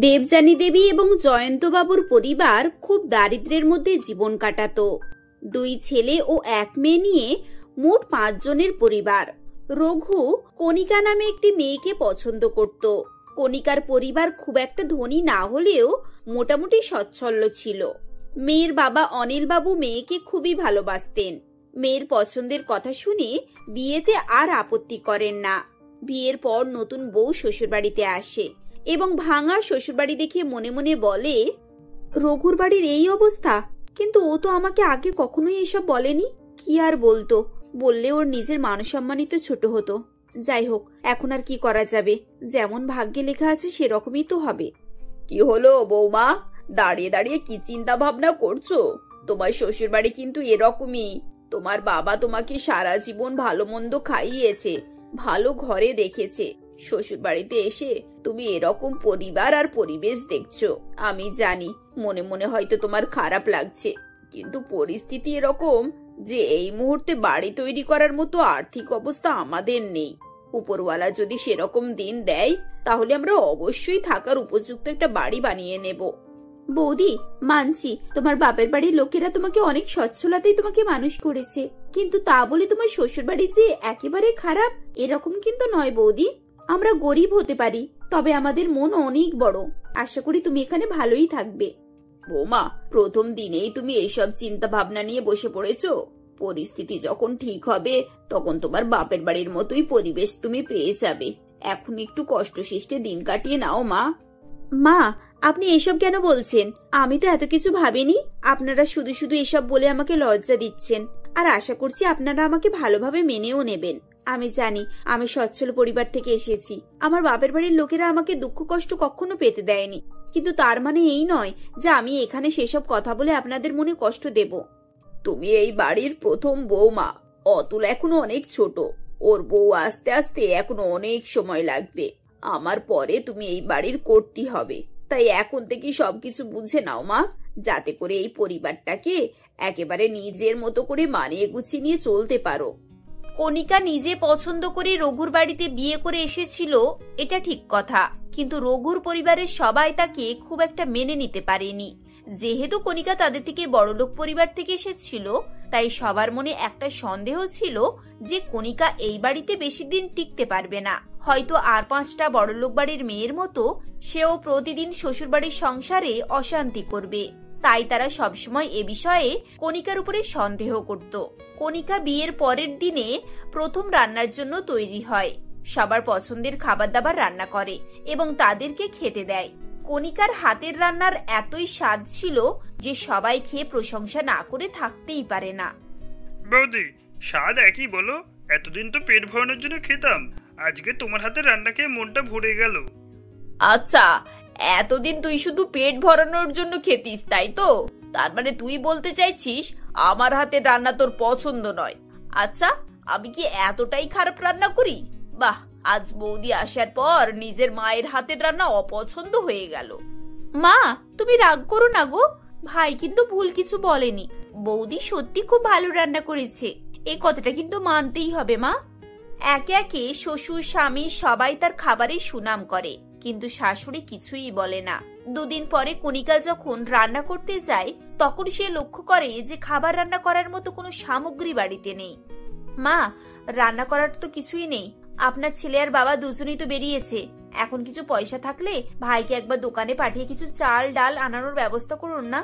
দেবযানী দেবী এবং জয়ন্তবাবুর পরিবার খুব দারিদ্র্যের মধ্যে জীবন কাটাতো। 2 ছেলে ও 1 মেয়ে নিয়ে মোট 5 জনের পরিবার। রঘু কণিকা নামে একটি মেয়েকে পছন্দ করত। কণিকার পরিবার খুব একটা ধনী না হলেও মোটামুটি সচ্ছল ছিল। মেয়ের বাবা অনিল বাবু মেয়েকে খুবই ভালোবাসতেন। মেয়ের পছন্দের কথা শুনে বিয়েতে আর আপত্তি করেন না। বিয়ের পর নতুন বউ শ্বশুরবাড়িতে আসে এবং ভাঙা শ্বশুরবাড়ি দেখে মনে মনে বলে, রঘুর বাড়ির এই অবস্থা, কিন্তু ও তো আমাকে আগে কখনোই এসব বলেনি। কি আর বলতো, বললে ওর নিজের মান সম্মানিত ছোট হতো। যাই হোক, এখন আর কি করা যাবে, যেমন ভাগ্যে লেখা আছে সেরকমই তো হবে। কি হলো বৌমা, দাঁড়িয়ে দাঁড়িয়ে কি চিন্তা ভাবনা করছো? তোমার শ্বশুর বাড়ি কিন্তু এরকমই। তোমার বাবা তোমাকে সারা জীবন ভালো মন্দ খাইয়েছে, ভালো ঘরে রেখেছে। শ্বশুর বাড়িতে এসে তুমি এরকম পরিবার আর পরিবেশ দেখছো। আমি জানি মনে মনে হয়তো তোমার খারাপ লাগছে, কিন্তু পরিস্থিতি এরকম যে এই মুহূর্তে বাড়ি তৈরি করার মতো আর্থিক অবস্থা আমাদের নেই। উপরওয়ালা যদি সেরকম দিন দেয় তাহলে আমরা অবশ্যই থাকার উপযুক্ত একটা বাড়ি বানিয়ে নেব। বৌদি, মানছি তোমার বাপের বাড়ির লোকেরা তোমাকে অনেক সচ্ছলতাই তোমাকে মানুষ করেছে, কিন্তু তা বলে তোমার শ্বশুর বাড়ি যে একেবারে খারাপ এরকম কিন্তু নয় বৌদি। আমরা গরিব হতে পারি, তবে আমাদের মন অনেক বড়। আশা করি তুমি এখানে ভালোই থাকবে। বৌমা, প্রথম দিনেই তুমি এইসব চিন্তা ভাবনা নিয়ে বসে পড়েছো। পরিস্থিতি যখন ঠিক হবে তখন তোমার বাপের বাড়ির মতোই পরিবেশ তুমি পেয়ে যাবে। এখন একটু কষ্ট সৃষ্টে দিন কাটিয়ে নাও মা। মা, আপনি এসব কেন বলছেন? আমি তো এত কিছু ভাবিনি। আপনারা শুধু শুধু এসব বলে আমাকে লজ্জা দিচ্ছেন, আর আশা করছি আপনারা আমাকে ভালোভাবে মেনেও নেবেন। আমি জানি আমি সচ্ছল পরিবার থেকে এসেছি। আমার বাপের বাড়ির লোকেরা আমাকে দুঃখ কষ্ট কখনো পেতে দেয়নি, কিন্তু তার মানে এই নয় যে আমি এখানে সেসব কথা বলে আপনাদের মনে কষ্ট দেব। তুমি এই বাড়ির প্রথম বৌমা। অতুল এখনো অনেক ছোট, ওর বউ আসতে আসতে এখনো অনেক সময় লাগবে। আমার পরে তুমি এই বাড়ির কর্ত্রী হবে, তাই এখন থেকে সবকিছু বুঝে নাও মা, যাতে করে এই পরিবারটাকে একেবারে নিজের মতো করে মানিয়ে গুছিয়ে নিয়ে চলতে পারো। কণিকা নিজে পছন্দ করে রঘুর বাড়িতে বিয়ে করে এসেছিল, এটা ঠিক কথা, কিন্তু রঘুর পরিবারের সবাই তাকে খুব একটা মেনে নিতে পারেনি। যেহেতু কণিকা তাদের থেকে বড়লোক পরিবার থেকে এসেছিল, তাই সবার মনে একটা সন্দেহ ছিল যে কণিকা এই বাড়িতে বেশি দিন টিকতে পারবে না। হয়তো আর 5টা বড়লোক বাড়ির মেয়ের মতো সেও প্রতিদিন শ্বশুর বাড়ির সংসারে অশান্তি করবে। তাই তারা সবসময় এ বিষয়ে কণিকার উপরে সন্দেহ করত। কণিকা বিয়ের পরের দিনে প্রথম রান্নার জন্য তৈরি হয়। সবার পছন্দের খাবার দাবার রান্না করে এবং তাদেরকে খেতে দেয়। কণিকার হাতের রান্নার এতই স্বাদ ছিল যে সবাই খেয়ে প্রশংসা না করে থাকতেই পারে না। বৌদি, স্বাদ একই বলো? এতদিন তো পেট ভরানোর জন্য খেতাম, আজকে তোমার হাতের রান্না খেয়ে মনটা ভরে গেল। আচ্ছা, এতদিন তুই শুধু পেট ভরানোর জন্য খেতিস, তাই তো? তার মানে তুই বলতে চাইছিস আমার হাতের রান্না তোর পছন্দ নয়? আচ্ছা, আমি কি এতটাই খারাপ রান্না করি? বাহ, আজ বৌদি আসার পর নিজের মায়ের হাতের রান্না অপছন্দ হয়ে গেল। মা, তুমি রাগ করো না গো, ভাই কিন্তু ভুল কিছু বলেনি। বৌদি সত্যি খুব ভালো রান্না করেছে, এই কথাটা কিন্তু মানতেই হবে মা। একে একে শ্বশুর স্বামী সবাই তার খাবারের সুনাম করে, কিন্তু শাশুড়ি কিছুই বলে না। 2 দিন পরে কণিকা যখন রান্না করতে যায় তখন সে লক্ষ্য করে যে খাবার রান্না করার মতো কোনো সামগ্রী বাড়িতে নেই। মা, রান্না করার তো কিছুই নেই। আপনার ছেলে আর বাবা দুজনেই তো বেরিয়েছে। এখন কিছু পয়সা থাকলে ভাইকে একবার দোকানে পাঠিয়ে কিছু চাল ডাল আনানোর ব্যবস্থা করুন না।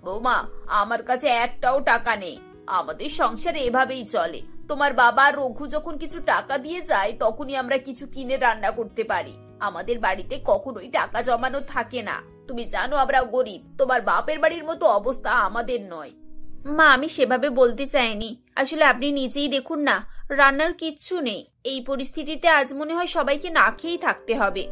বৌমা, আমার কাছে একটাও টাকা নেই। আমাদের সংসারে এভাবেই চলে। তোমার বাবা রঘু যখন কিছু টাকা দিয়ে যায় তখনই আমরা কিছু কিনে রান্না করতে পারি। আমাদের বাড়িতে কখনোই টাকা জমানো থাকে না। তুমি জানো আমরা গরিব, তোমার বাপের বাড়ির মতো অবস্থা আমাদের নয়। মা, আমি সেভাবে বলতে চাইনি। আসলে আপনি নিজেই দেখুন না, রান্নার কিচ্ছু নেই। এই পরিস্থিতিতে আজ মনে হয় সবাইকে না খেয়েই থাকতে হবে।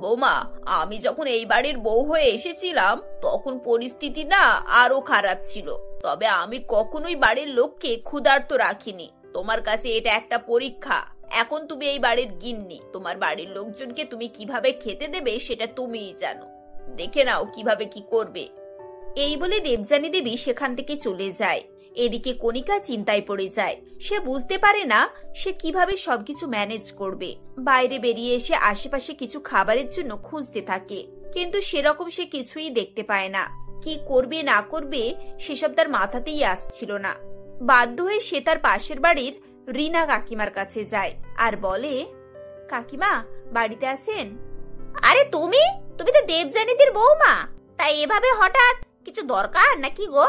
বৌমা, আমি যখন এই বাড়ির বউ হয়ে এসেছিলাম তখন পরিস্থিতি না আরো খারাপ ছিল, তবে আমি কখনোই বাড়ির লোককে ক্ষুধার্ত রাখিনি। তোমার কাছে এটা একটা পরীক্ষা। এখন তুমি এই বাড়ির গিন্নি, তোমার বাড়ির লোকজনকে তুমি কিভাবে খেতে দেবে সেটা তুমিই জানো। দেখে নাও কিভাবে কি করবে। এই বলে দেবযানী দেবী সেখান থেকে চলে যায়। এদিকে কণিকা চিন্তায় পড়ে যায়। সে বুঝতে পারে না সে কিভাবে সবকিছু ম্যানেজ করবে। বাইরে বেরিয়ে এসে আশেপাশে কিছু খাবারের জন্য খুঁজতে থাকে। কিন্তু সেরকম সে কিছুই দেখতে পায় না। কি করবে না করবে সেসব তার মাথাতেই আসছিল না। বাধ্য হয়ে সে তার পাশের বাড়ির রিনা কাকিমার কাছে যায় আর বলে, কাকিমা বাড়িতে আছেন? আরে তুমি তুমি তো দেবযানীদের বৌমা, তাই এভাবে হঠাৎ কিছু দরকার নাকি গো?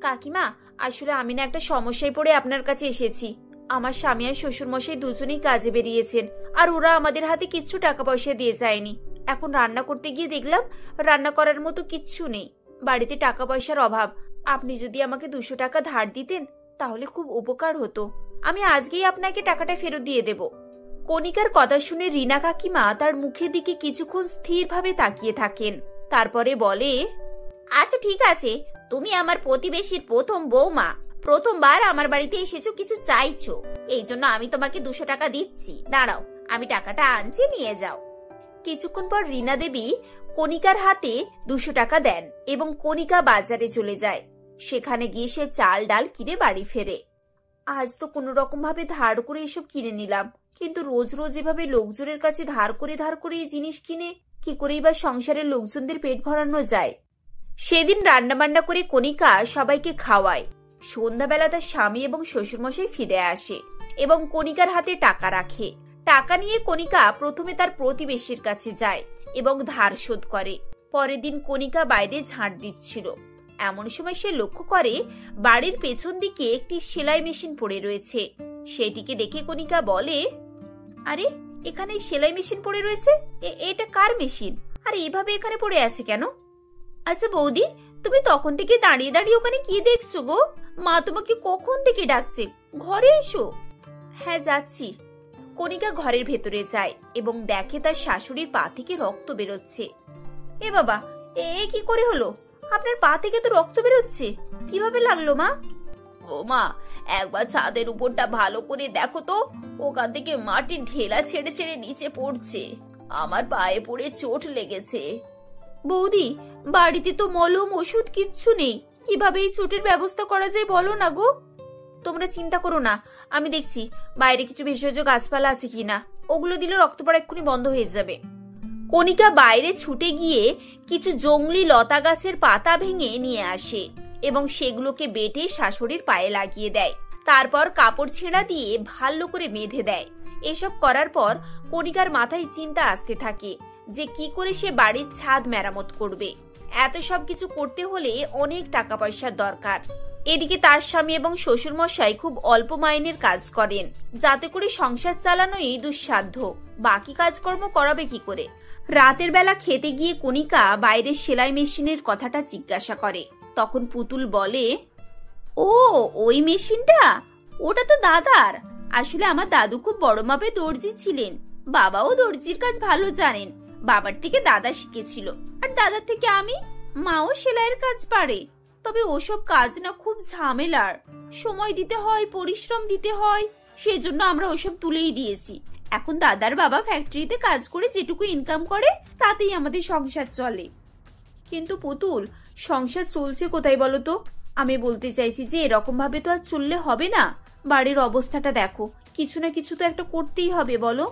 কাকিমা আসলে আমি না একটা সমস্যায় পড়ে আপনার কাছে এসেছি। আমার স্বামী আর শ্বশুর মশাই দুজনেই কাজে বেরিয়েছেন, আর ওরা আমাদের হাতে কিচ্ছু টাকা পয়সা দিয়ে যায়নি। এখন রান্না করতে গিয়ে দেখলাম রান্না করার মতো কিচ্ছু নেই, বাড়িতে টাকা পয়সার অভাব। আপনি যদি আমাকে 200 টাকা ধার দিতেন তাহলে খুব উপকার হতো। আমি আজকেই আপনাকে টাকাটা ফেরত দিয়ে দেব। কণিকার কথা শুনে রিনা কাকিমা তার মুখের দিকে কিছুক্ষণ স্থিরভাবে তাকিয়ে থাকেন, তারপরে বলে, আচ্ছা ঠিক আছে, তুমি আমার প্রতিবেশীর প্রথম বৌমা, প্রথমবার আমার বাড়িতে এসেছো, কিছু চাইছো, এই জন্য আমি তোমাকে 200 টাকা দিচ্ছি। দাঁড়াও, আমি টাকাটা আনছি, নিয়ে যাও। কিছুক্ষণ পর রিনা দেবী কণিকার হাতে 200 টাকা দেন এবং কণিকা বাজারে চলে যায়। সেখানে গিয়ে সে চাল ডাল কিনে বাড়ি ফেরে। আজ তো কোনো রকম ভাবে ধার করে এসব কিনে নিলাম, কিন্তু রোজ রোজ এভাবে লোকজনের কাছে ধার করে এই জিনিস কিনে কি করেই বা সংসারের লোকজনদের পেট ভরানো যায়। সেদিন রান্নাবান্না করে কণিকা সবাইকে খাওয়ায়। সন্ধ্যাবেলা তার স্বামী এবং শ্বশুরমশাই ফিরে আসে এবং কণিকার হাতে টাকা রাখে। টাকা নিয়ে কণিকা প্রথমে তার প্রতিবেশীর কাছে যায় এবং ধার শোধ করে। পরের দিন কণিকা বাইরে ঝাঁট দিচ্ছিল, এমন সময় সে লক্ষ্য করে বাড়ির পেছন দিকে একটি সেলাই মেশিন পড়ে রয়েছে। সেটিকে দেখে কণিকা বলে, আরে এখানে সেলাই মেশিন পড়ে রয়েছে, এটা কার মেশিন? আর এভাবে এখানে পড়ে আছে কেন? আচ্ছা বৌদি, তুমি তখন থেকে দাঁড়িয়ে দাঁড়িয়ে ওখানে কি দেখছো গো? মা তোমাকে কখন থেকে ডাকছে, ঘরে এসো। হ্যাঁ যাচ্ছি। কণিকা ঘরের ভেতরে যায় এবং দেখে তার শাশুড়ির পা থেকে রক্ত বেরোচ্ছে। এ বাবা, এ কি করে হলো? আপনার পা থেকে তো রক্ত বেরোচ্ছে, কিভাবে লাগলো মা? ও মা, একবার ছাদের উপরটা ভালো করে দেখো তো, ওখান থেকে মাটির ঢেলা ছেড়ে ছেড়ে নিচে পড়ছে, আমার পায়ে পড়ে চোট লেগেছে। বৌদি, বাড়িতে তো মলম ওষুধ কিচ্ছু নেই, কিভাবে এই চোটের ব্যবস্থা করা যায় বলো না গো। তোমরা চিন্তা করো না, আমি দেখছি বাইরে কিছু ভেষজ গাছপালা আছে কিনা, ওগুলো দিলে রক্ত পড়া এক্ষুনি বন্ধ হয়ে যাবে। কণিকা বাইরে ছুটে গিয়ে কিছু জংলি লতা গাছের পাতা ভেঙে নিয়ে আসে এবং সেগুলোকে বেটে শাশুড়ির পায়ে লাগিয়ে দেয়। তারপর কাপড় ছেঁড়া দিয়ে ভালো করে বেঁধে দেয়। এসব করার পর কণিকার মাথায় চিন্তা আসতে থাকে যে কি করে সে বাড়ির ছাদ মেরামত করবে। এত সব কিছু করতে হলে অনেক টাকা পয়সার দরকার। এদিকে তার স্বামী এবং শ্বশুর মশাই খুব অল্প মাইনের কাজ করেন, যাতে করে সংসার চালানোই দুঃসাধ্য। বাকি কাজকর্ম করাবে কি করে? রাতের বেলা খেতে গিয়ে কণিকা বাইরের সেলাই মেশিনের কথাটা জিজ্ঞাসা করে। তখন পুতুল বলে, ও ওই মেশিনটা, ওটা তো দাদার। আসলে আমার দাদু খুব বড় মাপে দর্জি ছিলেন, বাবাও দর্জির কাজ ভালো জানেন। বাবার থেকে দাদা শিখেছিল, আর দাদার থেকে আমি। মাও সেলাইয়ের কাজ পারে, তবে ওসব কাজ না খুব ঝামেলার, সময় দিতে হয়, পরিশ্রম দিতে হয়, সেজন্য আমরা ওসব তুলেই দিয়েছি। এখন দাদার বাবা ফ্যাক্টরিতে কাজ করে যেটুকু ইনকাম করে তাতেই আমাদের সংসার চলে। কিন্তু পুতুল, সংসার চলছে কোথায় বলো তো? আমি বলতে চাইছি যে এরকম ভাবে তো আর চললে হবে না। বাড়ির অবস্থাটা দেখো, কিছু না কিছু তো একটা করতেই হবে বলো।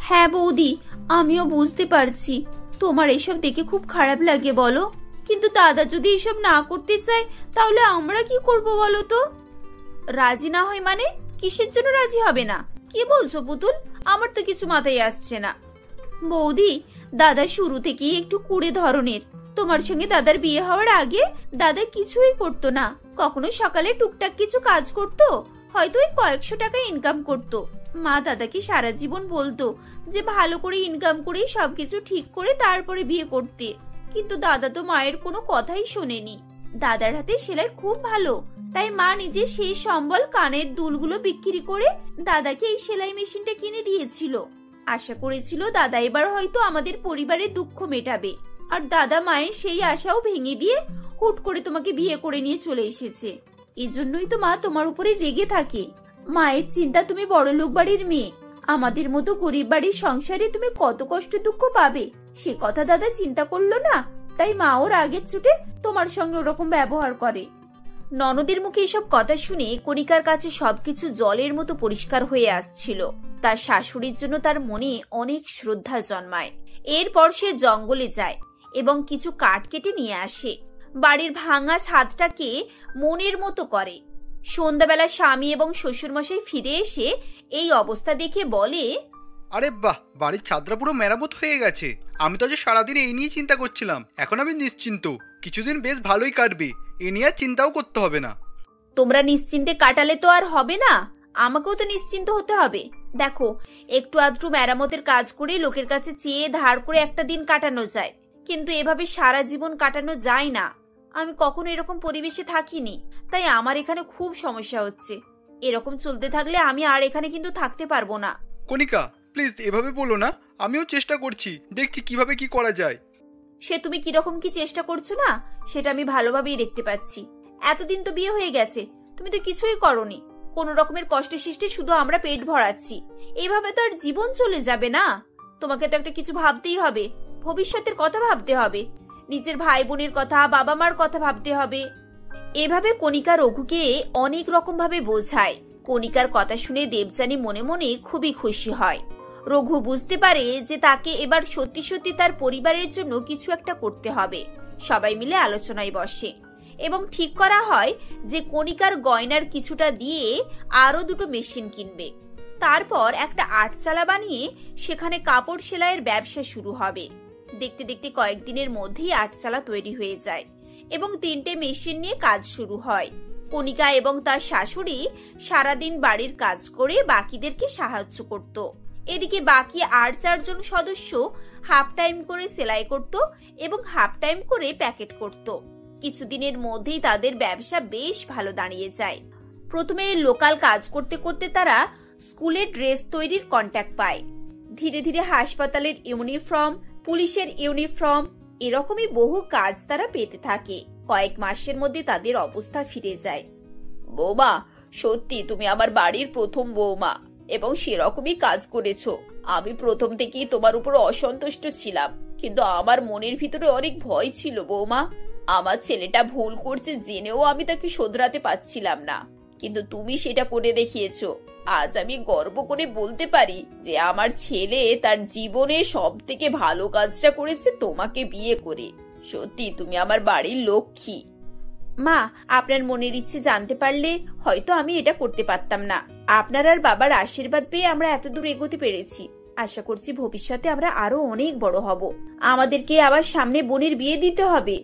হ্যাঁ বৌদি, আমিও বুঝতে পারছি তোমার এসব দেখে খুব খারাপ লাগে বলো, কিন্তু দাদা যদি এসব না করতে চায় তাহলে আমরা কি করব বলো তো? রাজি না হয় মানে? কিসের জন্য রাজি হবে না? কি বলছো পুতুল? আমার তো কিছু মাথায় আসছে না। বৌদি, দাদা শুরু থেকেই একটু কুড়ে ধরনের। তোমার সঙ্গে দাদার বিয়ে হওয়ার আগে দাদা কিছুই করতো না, কখনো সকালে টুকটাক কিছু কাজ করতো, হয়তো ওই কয়েকশো টাকা ইনকাম করতো। মা দাদাকে সারা জীবন বলতো যে ভালো করে ইনকাম করে সবকিছু ঠিক করে তারপরে বিয়ে করতে, কিন্তু দাদা তো মায়ের কোনো কথাই শোনেনি। দাদার হাতে সেলাই খুব ভালো, তাই মা নিজে সেই সম্বল কানের দুলগুলো বিক্রি করে দাদাকে এই সেলাই মেশিনটা কিনে দিয়েছিল। আশা করেছিল দাদা এবার হয়তো আমাদের পরিবারের দুঃখ মেটাবে, আর দাদা মায়ের সেই আশাও ভেঙে দিয়ে হুট করে তোমাকে বিয়ে করে নিয়ে চলে এসেছে। এজন্যই তো মা তোমার উপরে রেগে থাকে। মায়ের চিন্তা তুমি বড়লোক বাড়ির মেয়ে, আমাদের মতো গরিব বাড়ির সংসারে তুমি কত কষ্ট দুঃখ পাবে সে কথা দাদা চিন্তা করলো না, তাই মা ওর আগের চুটে তোমার সঙ্গে ওরকম ব্যবহার করে। ননদের মুখে এসব কথা শুনে কণিকার কাছে সবকিছু জলের মতো পরিষ্কার হয়ে আসছিল। তার শাশুড়ির জন্য তার মনে অনেক শ্রদ্ধা জন্মায়। এরপর সে জঙ্গলে যায় এবং কিছু কাঠ কেটে নিয়ে আসে। বাড়ির ভাঙা ছাদটাকে মনের মতো করে। সন্ধ্যাবেলা স্বামী এবং শ্বশুরমশাই ফিরে এসে এই অবস্থা দেখে বলে, আরে বাহ, বাড়ির ছাদটা পুরো মেরামত হয়ে গেছে। আমি তো আজ সারাদিন এই নিয়ে চিন্তা করছিলাম। এখন আমি নিশ্চিন্ত, কিছুদিন বেশ ভালোই কাটবে। এ নিয়ে আর চিন্তাও করতে হবে না। তোমরা নিশ্চিন্তে কাটালে তো আর হবে না, আমাকেও তো নিশ্চিন্ত হতে হবে। দেখো, একটু আধটু মেরামতের কাজ করে লোকের কাছে চেয়ে ধার করে একটা দিন কাটানো যায়, কিন্তু এভাবে সারা জীবন কাটানো যায় না। আমি কখনো এরকম পরিবেশে থাকিনি, তাই আমার এখানে খুব সমস্যা হচ্ছে। এরকম চলতে থাকলে আমি আর এখানে কিন্তু থাকতে পারবো না। কণিকা, প্লিজ এভাবে বলো না। আমিও চেষ্টা করছি, দেখছি কিভাবে কি করা যায়। সে তুমি কিরকম কি চেষ্টা করছো না সেটা আমি ভালোভাবেই দেখতে পাচ্ছি। এতদিন তো বিয়ে হয়ে গেছে, তুমি তো কিছুই করনি। কোন রকমের কষ্টে সৃষ্টি শুধু আমরা পেট ভরাচ্ছি। এইভাবে তো আর জীবন চলে যাবে না। তোমাকে তো একটা কিছু ভাবতেই হবে, ভবিষ্যতের কথা ভাবতে হবে, নিজের ভাই বোনের কথা, বাবা মার কথা ভাবতে হবে। এভাবে কণিকা রঘুকে অনেক রকম ভাবে বোঝায়। কণিকার কথা শুনে দেবযানী মনে মনে খুবই খুশি হয়। রঘু বুঝতে পারে যে তাকে এবার সত্যি সত্যি তার পরিবারের জন্য কিছু একটা করতে হবে। সবাই মিলে আলোচনায় বসে এবং ঠিক করা হয় যে কণিকার গয়নার কিছুটা দিয়ে আরো দুটো মেশিন কিনবে। তারপর একটা আটচালা বানিয়ে সেখানে কাপড় সেলাইয়ের ব্যবসা শুরু হবে। দেখতে দেখতে কয়েকদিনের মধ্যেই আটচালা তৈরি হয়ে যায় এবং 3টে মেশিন নিয়ে কাজ শুরু হয়। কণিকা এবং তার শাশুড়ি সারাদিন বাড়ির কাজ করে বাকিদেরকে সাহায্য করত। এদিকে বাকি আর 4 জন সদস্য হাফ টাইম করে সেলাই করত এবং হাফ টাইম করে প্যাকেট করত। কিছুদিনের মধ্যেই তাদের ব্যবসা বেশ ভালো দাঁড়িয়ে যায়। প্রথমে লোকাল কাজ করতে করতে তারা স্কুলের ড্রেস তৈরির কন্ট্যাক্ট পায়। ধীরে ধীরে হাসপাতালের ইউনিফর্ম, পুলিশের ইউনিফর্ম, এরকমই বহু কাজ তারা পেতে থাকে। কয়েক মাসের মধ্যে তাদের অবস্থা ফিরে যায়। বৌমা, সত্যি তুমি আমার বাড়ির প্রথম বৌমা এবং সেরকমই কাজ করেছো। আমি প্রথম থেকেই তোমার উপর অসন্তুষ্ট ছিলাম, কিন্তু আমার মনের ভিতরে অনেক ভয় ছিল বৌমা। আমার ছেলেটা ভুল করছে জেনেও আমি তাকে শোধরাতে পারছিলাম না, কিন্তু তুমি সেটা করে দেখিয়েছো। আজ আমি গর্ব করে বলতে পারি যে আমার ছেলে তার জীবনে সব থেকে ভালো কাজটা করেছে তোমাকে বিয়ে করে। সত্যি তুমি আমার বাড়ির লক্ষ্মী। মা, আপনার মনের ইচ্ছে জানতে পারলে হয়তো আমি এটা করতে পারতাম না। আপনার আর বাবার আশীর্বাদ পেয়ে আমরা এত দূর এগোতে পেরেছি। আশা করছি ভবিষ্যতে আমরা আরো অনেক বড় হব। আমাদেরকে আবার সামনে বোনের বিয়ে দিতে হবে।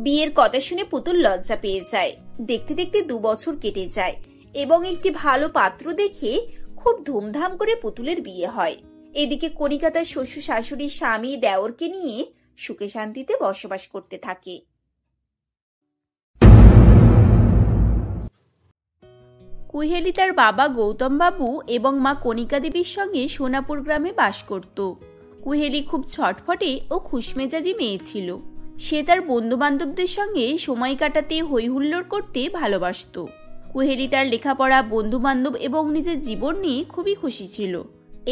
বিয়ের কথা শুনে পুতুল লজ্জা পেয়ে যায়। দেখতে দেখতে 2 বছর কেটে যায় এবং একটি ভালো পাত্র দেখে খুব ধুমধাম করে পুতুলের বিয়ে হয়। এদিকে কণিকা তার শ্বশুর শাশুড়ি, স্বামী, দেওরকে নিয়ে সুখে শান্তিতে বসবাস করতে থাকে। কুহেলি তার বাবা গৌতম বাবু এবং মা কণিকা দেবীর সঙ্গে সোনাপুর গ্রামে বাস করত। কুহেলি খুব ছটফটে ও খুশমেজাজি মেয়ে ছিল। সে তার বন্ধু বান্ধবদের সঙ্গে সময় কাটাতে হই হুল্লোড় করতে ভালোবাসত। কুহেলি তার লেখাপড়া, বন্ধু বান্ধব এবং নিজের জীবন নিয়ে খুবই খুশি ছিল।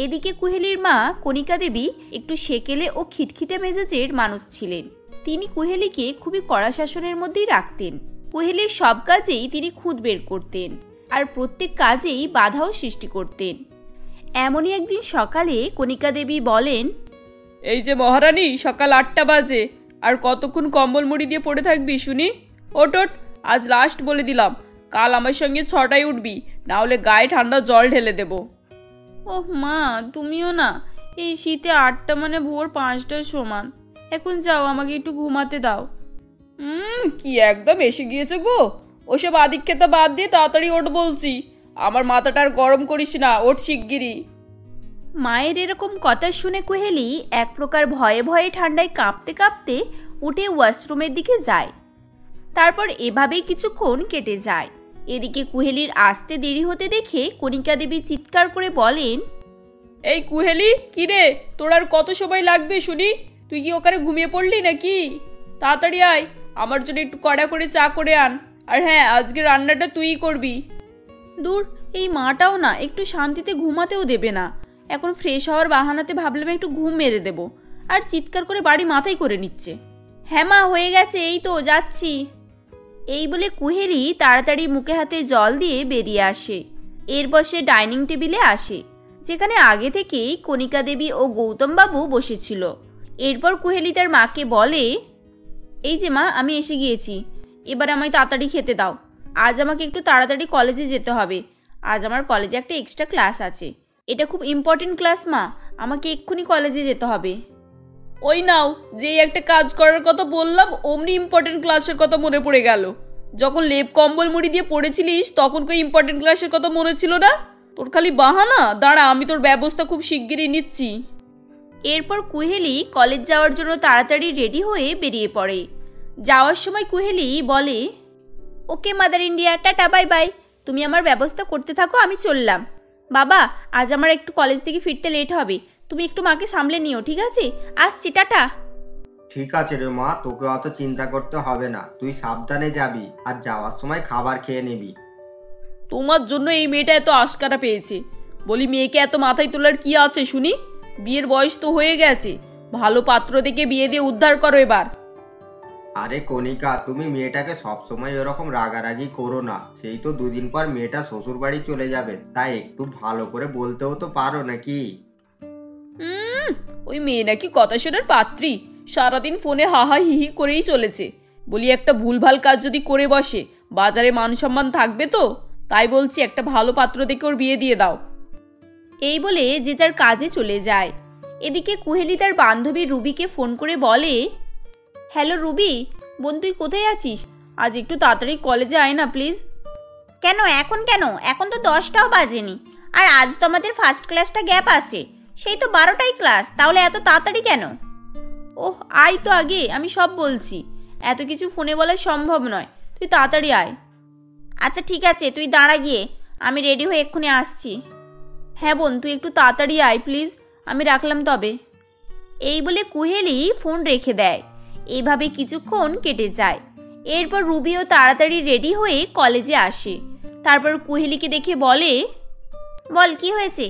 এদিকে কুহেলির মা কণিকা দেবী একটু সেকেলে ও খিটখিটে মেজাজের মানুষ ছিলেন। তিনি কুহেলিকে খুবই কড়া শাসনের মধ্যেই রাখতেন। কুহেলির সব কাজেই তিনি খুঁত বের করতেন আর প্রত্যেক কাজেই বাধাও সৃষ্টি করতেন। এমনই একদিন সকালে কণিকা দেবী বলেন, এই যে মহারানী, সকাল 8টা বাজে, আর কতক্ষণ কম্বল মুড়ি দিয়ে পড়ে থাকবি শুনি? ওট, আজ লাস্ট বলে দিলাম, কাল আমার সঙ্গে 6টায় উঠবি, না হলে গায়ে ঠান্ডা জল ঢেলে দেব। ওহ মা, তুমিও না, এই শীতে 8টা মানে ভোর 5টার সমান। এখন যাও, আমাকে একটু ঘুমাতে দাও। কি একদম এসে গিয়েছে গো, ওসব আদিক্ষেতা বাদ দিয়ে তাড়াতাড়ি ওঠ বলছি। আমার মাথাটা আর গরম করিস না, ওঠ শিগগিরি। মায়ের এরকম কথা শুনে কুহেলি এক প্রকার ভয়ে ভয়ে ঠান্ডায় কাঁপতে কাঁপতে উঠে ওয়াশরুমের দিকে যায়। তারপর এভাবেই কিছুক্ষণ কেটে যায়। এদিকে কুহেলির আসতে দেরি হতে দেখে কণিকা দেবী চিৎকার করে বলেন, এই কুহেলি, কি রে, তোর আর কত সময় লাগবে শুনি? তুই কি ওখানে ঘুমিয়ে পড়লি নাকি? তাড়াতাড়ি আয়, আমার জন্য একটু কড়া করে চা করে আন। আর হ্যাঁ, আজকে রান্নাটা তুইই করবি। দূর, এই মাটাও না একটু শান্তিতে ঘুমাতেও দেবে না। এখন ফ্রেশ হওয়ার বাহানাতে ভাবলাম একটু ঘুম মেরে দেব, আর চিৎকার করে বাড়ি মাথায় করে নিচ্ছে। হ্যাঁ মা, হয়ে গেছে, এই তো যাচ্ছি। এই বলে কুহেলি তাড়াতাড়ি মুখে হাতে জল দিয়ে বেরিয়ে আসে। এরপর সে ডাইনিং টেবিলে আসে। যেখানে আগে থেকেই কণিকা দেবী ও গৌতম বাবু বসেছিল। এরপর কুহেলি তার মাকে বলে, এই যে মা, আমি এসে গিয়েছি, এবার আমায় তাড়াতাড়ি খেতে দাও। আজ আমাকে একটু তাড়াতাড়ি কলেজে যেতে হবে। আজ আমার কলেজে একটা এক্সট্রা ক্লাস আছে। এটা খুব ইম্পর্টেন্ট ক্লাস মা, আমাকে এক্ষুনি কলেজে যেতে হবে। ওই নাও, যেই একটা কাজ করার কথা বললাম অমনি ইম্পর্টেন্ট ক্লাসের কথা মনে পড়ে গেল। যখন লেপ কম্বল মুড়ি দিয়ে পড়েছিলিস তখন কই ইম্পর্টেন্ট ক্লাসের কথা মনে ছিল না? তোর খালি বাহানা। দাঁড়া, আমি তোর ব্যবস্থা খুব শিগগিরই নিচ্ছি। এরপর কুহেলি কলেজ যাওয়ার জন্য তাড়াতাড়ি রেডি হয়ে বেরিয়ে পড়ে। যাওয়ার সময় কুহেলি বলে, okay mother India, tata, bye bye. তুমি আমার ব্যবস্থা করতে থাকো, আমি চললাম। বাবা, আজ আমার একটু কলেজ থেকে ফিরতে লেট হবে, তুমি একটু মাকে সামলে নিও, ঠিক আছে? আসছি, টাটা। ঠিক আছে রে মা, তোকে অত চিন্তা করতে হবে না, তুই সাবধানে যাবি আর যাওয়ার সময় খাবার খেয়ে নিবি। তোমার জন্য এই মেয়েটা এত আশকারা পেয়েছে। বলি, মেয়েকে এত মাথায় তোলার কি আছে শুনি? বিয়ের বয়স তো হয়ে গেছে, ভালো পাত্র দেখে বিয়ে দিয়ে উদ্ধার করো এবার। আরে কণিকা, তুমি মেয়েটাকে সবসময় এরকম রাগারাগি করো না। সেই তো দুদিন পর মেয়েটা শ্বশুর বাড়ি চলে যাবে, তাই একটু ভালো করে বলতেও তো পারো নাকি? ওই মেয়ে নাকি কথা শোনার পাত্রী, সারাদিন ফোনে হাহা হিহি করেই চলেছে। বলি, একটা ভুলভাল কাজ যদি করে বসে বাজারে মান সম্মান থাকবে তো? তাই বলছি, একটা ভালো পাত্র দেখে ওর বিয়ে দিয়ে দাও। এই বলে যে যার কাজে চলে যায়। এদিকে কুহেলি তার বান্ধবী রুবিকে ফোন করে বলে, হ্যালো রুবি, বোন তুই কোথায় আছিস? আজ একটু তাড়াতাড়ি কলেজে আয় না প্লিজ। কেন এখন? এখন তো 10টাও বাজেনি, আর আজ তো আমাদের ফার্স্ট ক্লাসটা গ্যাপ আছে, সেই তো 12টাই ক্লাস, তাহলে এত তাড়াতাড়ি কেন? ওহ, আয় তো আগে, আমি সব বলছি। এত কিছু ফোনে বলা সম্ভব নয়, তুই তাড়াতাড়ি আয়। আচ্ছা ঠিক আছে, তুই দাঁড়া গিয়ে, আমি রেডি হয়ে এক্ষুনি আসছি। হ্যাঁ বোন, তুই একটু তাড়াতাড়ি আয় প্লিজ, আমি রাখলাম তবে। এই বলে কুহেলি ফোন রেখে দেয়। এইভাবে কিছুক্ষণ কেটে যায়। এরপর রুবিও তাড়াতাড়ি রেডি হয়ে কলেজে আসে। তারপর কুহেলিকে দেখে বলে, বল কি হয়েছে,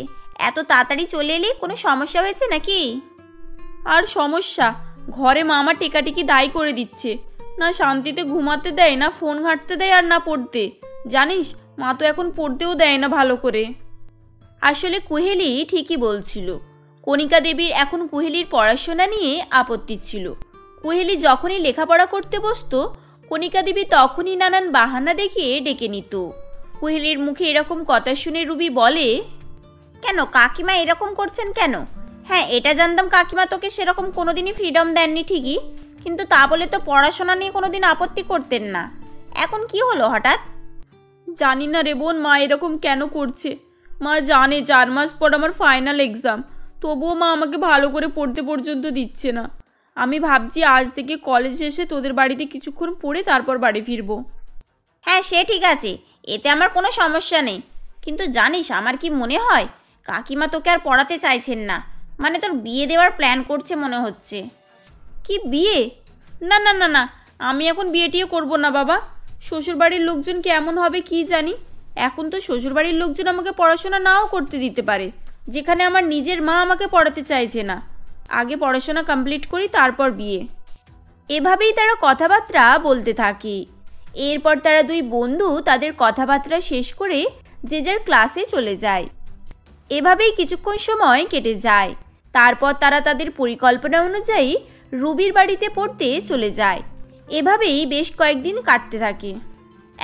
এত তাড়াতাড়ি চলে এলি? কোনো সমস্যা হয়েছে নাকি? আর সমস্যা, ঘরে মা আমার টেকাটেকি দায়ী করে দিচ্ছে, না শান্তিতে ঘুমাতে দেয়, না ফোন ঘাঁটতে দেয়, আর না পড়তে। জানিস, মা তো এখন পড়তেও দেয় না ভালো করে। আসলে কুহেলি ঠিকই বলছিল। কণিকা দেবীর এখন কুহেলির পড়াশোনা নিয়ে আপত্তি ছিল। কুহেলি যখনই লেখাপড়া করতে বসতো, কণিকা দেবী তখনই নানান বাহানা দেখিয়ে ডেকে নিত। কুহেলির মুখে এরকম কথা শুনে রুবি বলে, কেন কাকিমা এরকম করছেন কেন? হ্যাঁ, এটা জানতাম কাকিমা তোকে সেরকম কোনোদিনই ফ্রিডম দেননি ঠিকই, কিন্তু তা বলে তো পড়াশোনা নিয়ে কোনোদিন আপত্তি করতেন না। এখন কি হলো হঠাৎ? জানি না রে বোন, মা এরকম কেন করছে। মা জানে 4 মাস পর আমার ফাইনাল এক্সাম, তবুও মা আমাকে ভালো করে পড়তে পর্যন্ত দিচ্ছে না। আমি ভাবছি আজ থেকে কলেজ শেষে তোদের বাড়িতে কিছুক্ষণ পড়ে তারপর বাড়ি ফিরবো। হ্যাঁ সে ঠিক আছে, এতে আমার কোনো সমস্যা নেই, কিন্তু জানিস আমার কি মনে হয়, কাকিমা তোকে আর পড়াতে চাইছেন না, মানে তোর বিয়ে দেওয়ার প্ল্যান করছে মনে হচ্ছে। কি বিয়ে? না না না না, আমি এখন বিয়ে টিয়ে করবো না বাবা। শ্বশুরবাড়ির লোকজন কেমন হবে কি জানি। এখন তো শ্বশুরবাড়ির লোকজন আমাকে পড়াশোনা নাও করতে দিতে পারে, যেখানে আমার নিজের মা আমাকে পড়াতে চাইছে না। আগে পড়াশোনা কমপ্লিট করি, তারপর বিয়ে। এভাবেই তারা কথাবার্তা বলতে থাকে। এরপর তারা দুই বন্ধু তাদের কথাবার্তা শেষ করে যে যার ক্লাসে চলে যায়। এভাবেই কিছুক্ষণ সময় কেটে যায়। তারপর তারা তাদের পরিকল্পনা অনুযায়ী রুবির বাড়িতে পড়তে চলে যায়। এভাবেই বেশ কয়েকদিন কাটতে থাকে।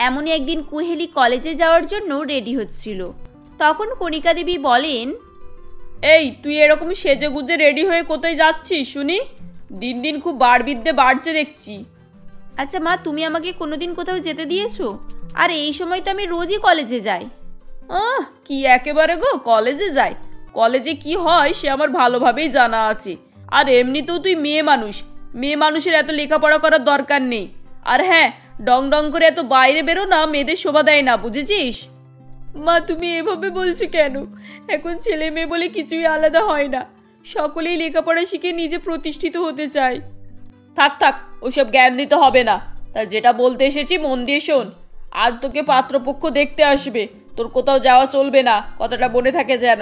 এমনই একদিন কুহেলি কলেজে যাওয়ার জন্য রেডি হচ্ছিল। তখন কণিকা দেবী বলেন, এই তুই এরকম সেজে গুজে রেডি হয়ে কোথায় যাচ্ছিস শুনি? দিন দিন খুব বাড়বিদ্যে বাড়ছে দেখছি। আচ্ছা মা, তুমি আমাকে কোনোদিন কোথাও যেতে দিয়েছো? আর এই সময় তো আমি রোজই কলেজে যাই। কি একেবারে গো, কলেজে যাই? কলেজে কি হয় সে আমার ভালোভাবেই জানা আছে। আর এমনিতেও তুই মেয়ে মানুষ, মেয়ে মানুষের এত লেখাপড়া করার দরকার নেই। আর হ্যাঁ, ডং ডং করে এত বাইরে বেরো না, মেয়েদের শোভা দেয় না, বুঝেছিস? মা তুমি এভাবে বলছো কেন? এখন ছেলে মেয়ে বলে কিছুই আলাদা হয় না, সকলেই লেখাপড়া শিখে নিজে প্রতিষ্ঠিত হতে চায়। থাক থাক, ওসব জ্ঞান দিতে হবে না। তা যেটা বলতে এসেছি মন দিয়ে শোন। আজ তোকে পাত্রপক্ষ দেখতে আসবে, তোর কোথাও যাওয়া চলবে না, কথাটা মনে থাকে যেন।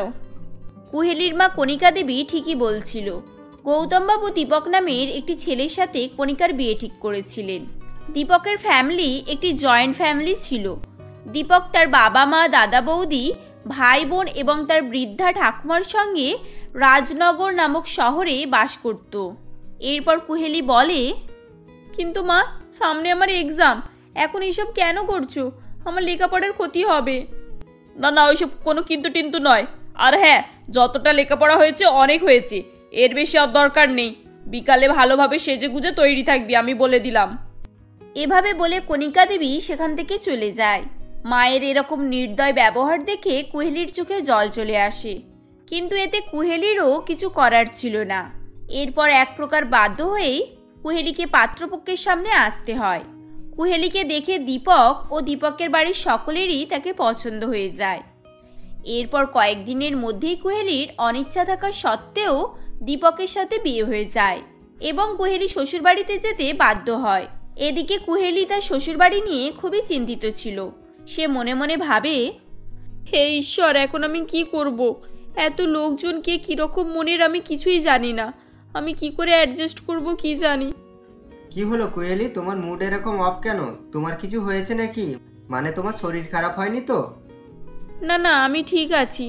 কুহেলির মা কণিকা দেবী ঠিকই বলছিল। গৌতমবাবু দীপক নামের একটি ছেলের সাথে কণিকার বিয়ে ঠিক করেছিলেন। দীপকের ফ্যামিলি একটি জয়েন্ট ফ্যামিলি ছিল। দীপক তার বাবা মা, দাদা বৌদি, ভাই বোন এবং তার বৃদ্ধা ঠাকুমার সঙ্গে রাজনগর নামক শহরে বাস করত। এরপর কুহেলি বলে, কিন্তু মা, সামনে আমার এক্সাম, এখন এইসব কেন করছো? আমার লেখাপড়ার ক্ষতি হবে। না না, ওইসব কোনো কিন্তু টিন্তু নয়। আর হ্যাঁ, যতটা লেখাপড়া হয়েছে অনেক হয়েছে, এর বেশি আর দরকার নেই। বিকালে ভালোভাবে সেজে গুজে তৈরি থাকবি, আমি বলে দিলাম। এভাবে বলে কণিকা দেবী সেখান থেকে চলে যায়। মায়ের এরকম নির্দয় ব্যবহার দেখে কুহেলির চোখে জল চলে আসে, কিন্তু এতে কুহেলিরও কিছু করার ছিল না। এরপর এক প্রকার বাধ্য হয়েই কুহেলিকে পাত্রপক্ষের সামনে আসতে হয়। কুহেলিকে দেখে দীপক ও দীপকের বাড়ির সকলেরই তাকে পছন্দ হয়ে যায়। এরপর কয়েকদিনের মধ্যেই কুহেলির অনিচ্ছা থাকা সত্ত্বেও দীপকের সাথে বিয়ে হয়ে যায় এবং কুহেলি শ্বশুরবাড়িতে যেতে বাধ্য হয়। এদিকে কুহেলি তার শ্বশুরবাড়ি নিয়ে খুবই চিন্তিত ছিল। সে মনে মনে ভাবে, হে ঈশ্বর, এখন আমি কি করব? এত লোকজনকে কীরকম মনের আমি কিছুই জানি না। আমি কি করে অ্যাডজাস্ট করব কি জানি। কি হলো কুহেলি, তোমার মুড এরকম অফ কেন? তোমার কিছু হয়েছে নাকি? মানে তোমার শরীর খারাপ হয়নি তো? না না, আমি ঠিক আছি।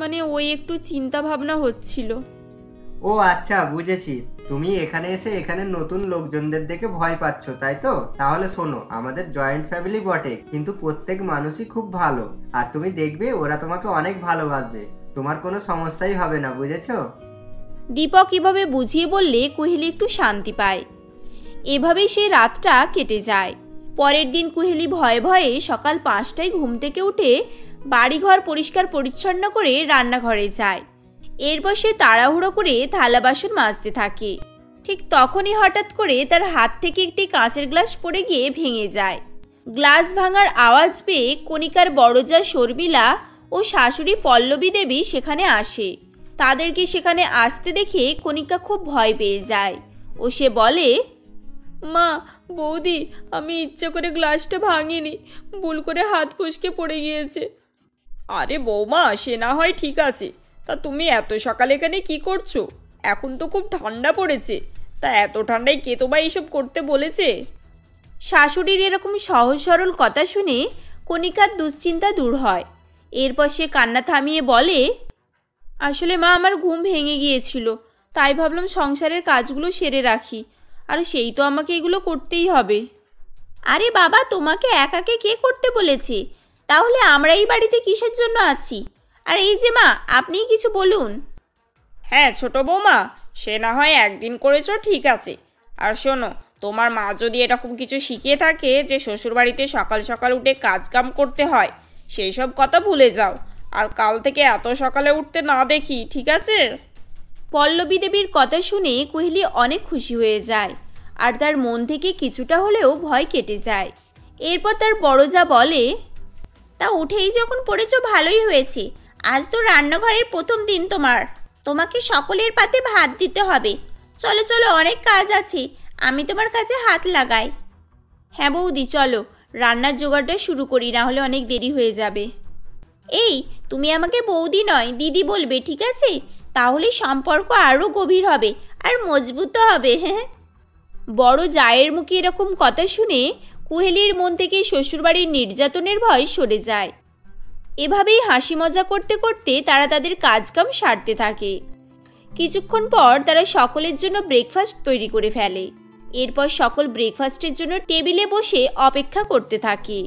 মানে ওই একটু চিন্তা ভাবনা হচ্ছিল। ও আচ্ছা, বুঝেছি। তুমি এখানে এসে এখানে নতুন লোকজনদের দেখে ভয় পাচ্ছ, তাই তো? তাহলে শোনো, আমাদের জয়েন্ট ফ্যামিলি বটে, কিন্তু প্রত্যেক মানুষই খুব ভালো। আর তুমি দেখবে ওরা তোমাকে অনেক ভালোবাসবে, তোমার কোনো সমস্যাই হবে না, বুঝেছো? দীপক এভাবে বুঝিয়ে বললে কুহেলি একটু শান্তি পায়। এভাবেই সেই রাতটা কেটে যায়। পরের দিন কুহেলি ভয়ে ভয়ে সকাল 5টায় ঘুম থেকে উঠে বাড়িঘর পরিষ্কার পরিচ্ছন্ন করে রান্নাঘরে যায়। এরপর সে তাড়াহুড়ো করে থালা বাসন মাজতে থাকে। ঠিক তখনই হঠাৎ করে তার হাত থেকে একটি কাঁচের গ্লাস পড়ে গিয়ে ভেঙে যায়। গ্লাস ভাঙার আওয়াজ পেয়ে কণিকার বড়জা শর্মিলা ও শাশুড়ি পল্লবী দেবী সেখানে আসে। তাদেরকে সেখানে আসতে দেখে কণিকা খুব ভয় পেয়ে যায় ও সে বলে, মা, বৌদি, আমি ইচ্ছা করে গ্লাসটা ভাঙিনি, ভুল করে হাত ফসকে পড়ে গিয়েছে। আরে বৌমা, সে না হয় ঠিক আছে, তা তুমি এত সকালে এখানে কি করছো? এখন তো খুব ঠান্ডা পড়েছে, তা এত ঠান্ডায় কে তোমায় এইসব করতে বলেছে? শাশুড়ির এরকম সহজ সরল কথা শুনে কণিকার দুশ্চিন্তা দূর হয়। এরপর সে কান্না থামিয়ে বলে, আসলে মা, আমার ঘুম ভেঙে গিয়েছিল, তাই ভাবলাম সংসারের কাজগুলো সেরে রাখি, আর সেই তো আমাকে এগুলো করতেই হবে। আরে বাবা, তোমাকে একাকে কে করতে বলেছে? তাহলে আমরা এই বাড়িতে কিসের জন্য আছি? আর এই যে মা, আপনিই কিছু বলুন। হ্যাঁ ছোট বৌমা, সে না হয় একদিন করেছো, ঠিক আছে। আর শোনো, তোমার মা যদি এরকম কিছু শিখিয়ে থাকে যে শ্বশুরবাড়িতে সকাল সকাল উঠে কাজ কাম করতে হয়, সেই সব কথা ভুলে যাও। আর কাল থেকে এত সকালে উঠতে না দেখি, ঠিক আছে? পল্লবী দেবীর কথা শুনে কুহেলি অনেক খুশি হয়ে যায় আর তার মন থেকে কিছুটা হলেও ভয় কেটে যায়। এরপর তার বড়জা বলে, তা উঠেই যখন পড়েছো ভালোই হয়েছে। আজ তো রান্নাঘরের প্রথম দিন, তোমাকে সকলের পাতে ভাত দিতে হবে। চলো চলো, অনেক কাজ আছে, আমি তোমার কাছে হাত লাগাই। হ্যাঁ বৌদি, চলো রান্নার জোগাড়টা শুরু করি, না হলে অনেক দেরি হয়ে যাবে। এই, তুমি আমাকে বৌদি নয় দিদি বলবে, ঠিক আছে? তাহলে সম্পর্ক আরও গভীর হবে আর মজবুত হবে। হ্যাঁ। বড় জায়ের মুখে এরকম কথা শুনে কুহেলির মন থেকে শ্বশুরবাড়ির নির্যাতনের ভয় সরে যায়। এভাবেই হাসি মজা করতে করতে তারা তাদের কাজকাম সারতে থাকে। কিছুক্ষণ পর তারা সকলের জন্য ব্রেকফাস্ট তৈরি করে ফেলে। এরপর সকল ব্রেকফাস্টের জন্য টেবিলে বসে অপেক্ষা করতে থাকে।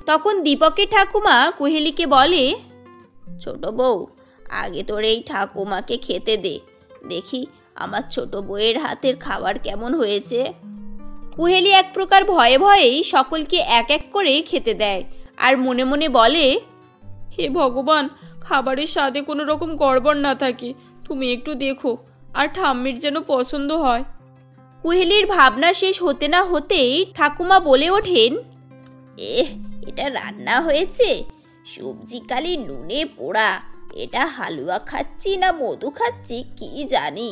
তখন দীপকের ঠাকুমা কুহেলিকে বলে, ছোট বউ, আগে তোর এই ঠাকুমাকে খেতে দে, দেখি আমার ছোট বউয়ের হাতের খাবার কেমন হয়েছে। কুহেলি এক প্রকার ভয়ে ভয়েই সকলকে এক এক করে খেতে দেয় আর মনে মনে বলে, হে ভগবান, খাবারের স্বাদে কোনো রকম গড়বড় না থাকে, তুমি একটু দেখো, আর ঠাম্মির যেন পছন্দ হয়। কুহেলির ভাবনা শেষ হতে না হতেই ঠাকুমা বলে ওঠেন, এটা রান্না হয়েছে, সবজি কালি নুনে পোড়া, এটা হালুয়া খাচ্ছি না মধু খাচ্ছি কি জানি,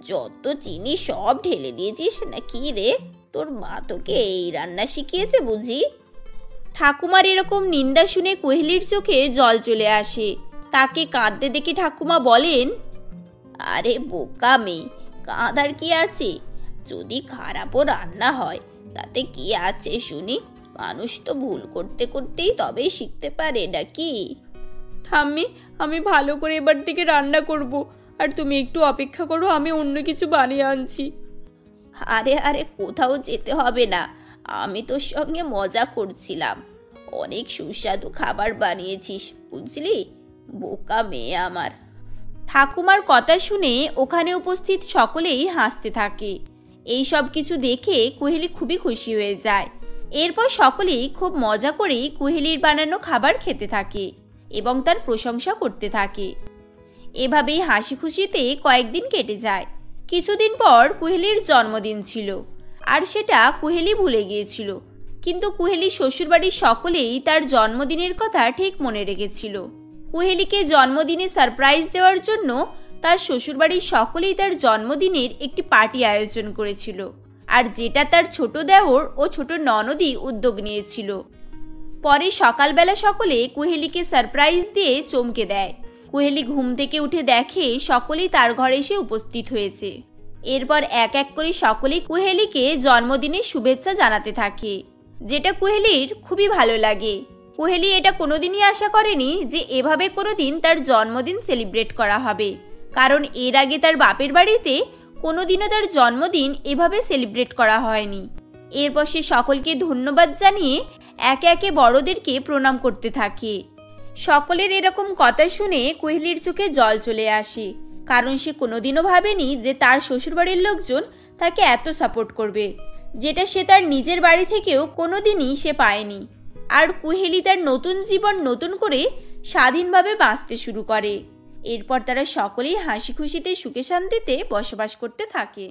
যত চিনি সব ঢেলে দিয়েছিস না কি রে? তোর মা তোকে এই রান্না শিখিয়েছে বুঝি? ঠাকুমার এরকম নিন্দা শুনে কুহেলির চোখে জল চলে আসে। তাকে কাঁদতে দেখে ঠাকুমা বলেন, আরে বোকা মেয়ে, কাঁদার কি আছে? যদি খারাপও রান্না হয় তাতে কি আছে শুনি? মানুষ তো ভুল করতে করতেই তবেই শিখতে পারে নাকি? ঠাম্মি, আমি ভালো করে এবার থেকে রান্না করব, আর তুমি একটু অপেক্ষা করো, আমি অন্য কিছু বানিয়ে আনছি। আরে আরে, কোথাও যেতে হবে না, আমি তোর সঙ্গে মজা করছিলাম। অনেক সুস্বাদু খাবার বানিয়েছিস বুঝলি, বোকা মেয়ে আমার। ঠাকুমার কথা শুনে ওখানে উপস্থিত সকলেই হাসতে থাকে। এই সব কিছু দেখে কুহেলি খুবই খুশি হয়ে যায়। এরপর সকলেই খুব মজা করে কুহেলির বানানো খাবার খেতে থাকে এবং তার প্রশংসা করতে থাকে। এভাবেই হাসি খুশিতে কয়েকদিন কেটে যায়। কিছুদিন পর কুহেলির জন্মদিন ছিল, আর সেটা কুহেলি ভুলে গিয়েছিল। কিন্তু কুহেলি শ্বশুরবাড়ির সকলেই তার জন্মদিনের কথা ঠিক মনে রেখেছিল। কুহেলিকে জন্মদিনে সারপ্রাইজ দেওয়ার জন্য তার শ্বশুরবাড়ির সকলেই তার জন্মদিনের একটি পার্টি আয়োজন করেছিল, আর যেটা তার ছোট দেওর ও ছোট ননদই উদ্যোগ নিয়েছিল। পরে সকালবেলা সকলে কুহেলিকে সারপ্রাইজ দিয়ে চমকে দেয়। কুহেলি ঘুম থেকে উঠে দেখে সকলেই তার ঘরে এসে উপস্থিত হয়েছে। এরপর এক এক করে সকলেই কুহেলিকে জন্মদিনের শুভেচ্ছা জানাতে থাকে, যেটা কুহেলির খুবই ভালো লাগে। কুহেলি এটা কোনোদিনই আশা করেনি যে এভাবে কোনোদিন তার জন্মদিন সেলিব্রেট করা হবে, কারণ এর আগে তার বাপের বাড়িতে কোনোদিনও তার জন্মদিন এভাবে সেলিব্রেট করা হয়নি। এরপর সে সকলকে ধন্যবাদ জানিয়ে একে একে বড়দেরকে প্রণাম করতে থাকে। সকলের এরকম কথা শুনে কুহেলির চোখে জল চলে আসে, কারণ সে কোনোদিনও ভাবেনি যে তার শ্বশুরবাড়ির লোকজন তাকে এত সাপোর্ট করবে, যেটা সে তার নিজের বাড়ি থেকেও কোনোদিনই সে পায়নি। আর কুহেলি তার নতুন জীবন নতুন করে স্বাধীনভাবে বাঁচতে শুরু করে। এরপর তারা সকলেই হাসি খুশিতে সুখে শান্তিতে বসবাস করতে থাকে।